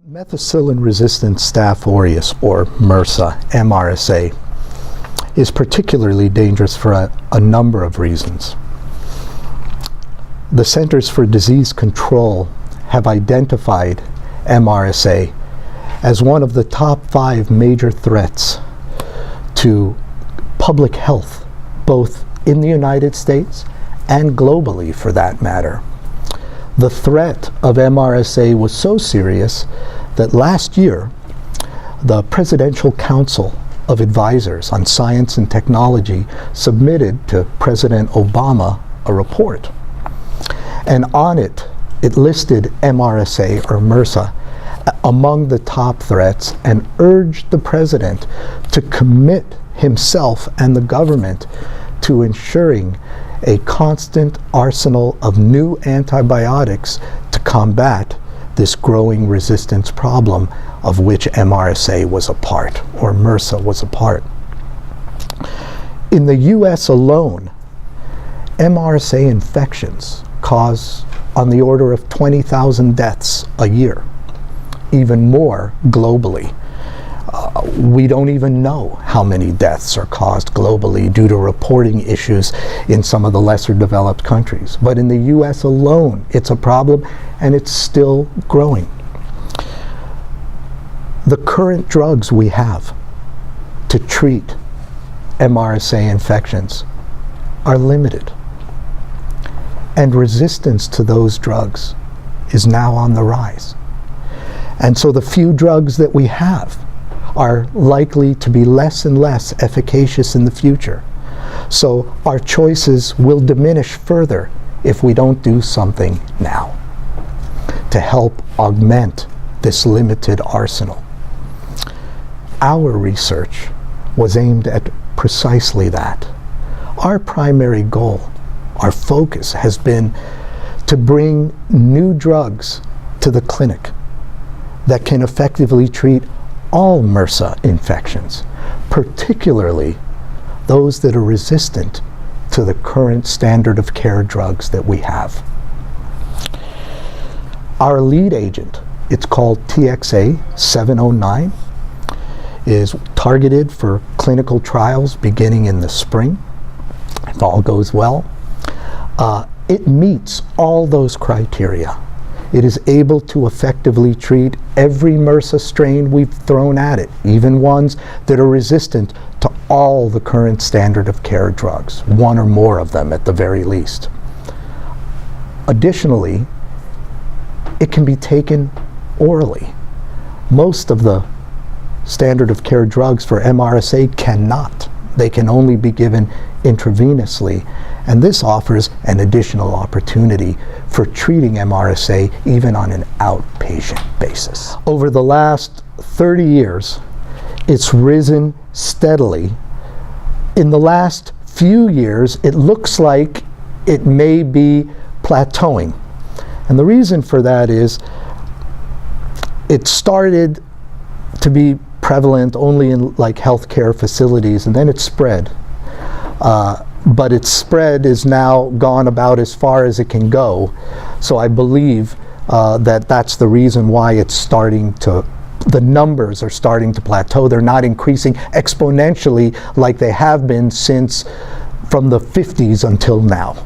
Methicillin-resistant Staph aureus, or MRSA, MRSA, is particularly dangerous for a number of reasons. The Centers for Disease Control have identified MRSA as one of the top 5 major threats to public health, both in the United States and globally for that matter. The threat of MRSA was so serious that last year, the Presidential Council of Advisors on Science and Technology submitted to President Obama a report. And on it, it listed MRSA, or MRSA, among the top threats and urged the president to commit himself and the government to ensuring a constant arsenal of new antibiotics to combat this growing resistance problem of which MRSA was a part, or MRSA was a part. In the US alone, MRSA infections cause on the order of 20,000 deaths a year, even more globally. We don't even know how many deaths are caused globally due to reporting issues in some of the lesser developed countries. But in the US alone, it's a problem and it's still growing. The current drugs we have to treat MRSA infections are limited. And resistance to those drugs is now on the rise. And so the few drugs that we have are likely to be less and less efficacious in the future. So our choices will diminish further if we don't do something now to help augment this limited arsenal. Our research was aimed at precisely that. Our primary goal, our focus has been to bring new drugs to the clinic that can effectively treat all MRSA infections, particularly those that are resistant to the current standard of care drugs that we have. Our lead agent, it's called TXA709, is targeted for clinical trials beginning in the spring, if all goes well. It meets all those criteria. It is able to effectively treat every MRSA strain we've thrown at it, even ones that are resistant to all the current standard of care drugs, one or more of them at the very least. Additionally, it can be taken orally. Most of the standard of care drugs for MRSA cannot. They can only be given intravenously, and this offers an additional opportunity for treating MRSA even on an outpatient basis. Over the last 30 years, it's risen steadily. In the last few years, it looks like it may be plateauing. And the reason for that is it started to be prevalent only in like healthcare facilities, and then it spread. But its spread is now gone about as far as it can go. So I believe that that's the reason why it's starting to, the numbers are starting to plateau. They're not increasing exponentially like they have been since from the 50s until now.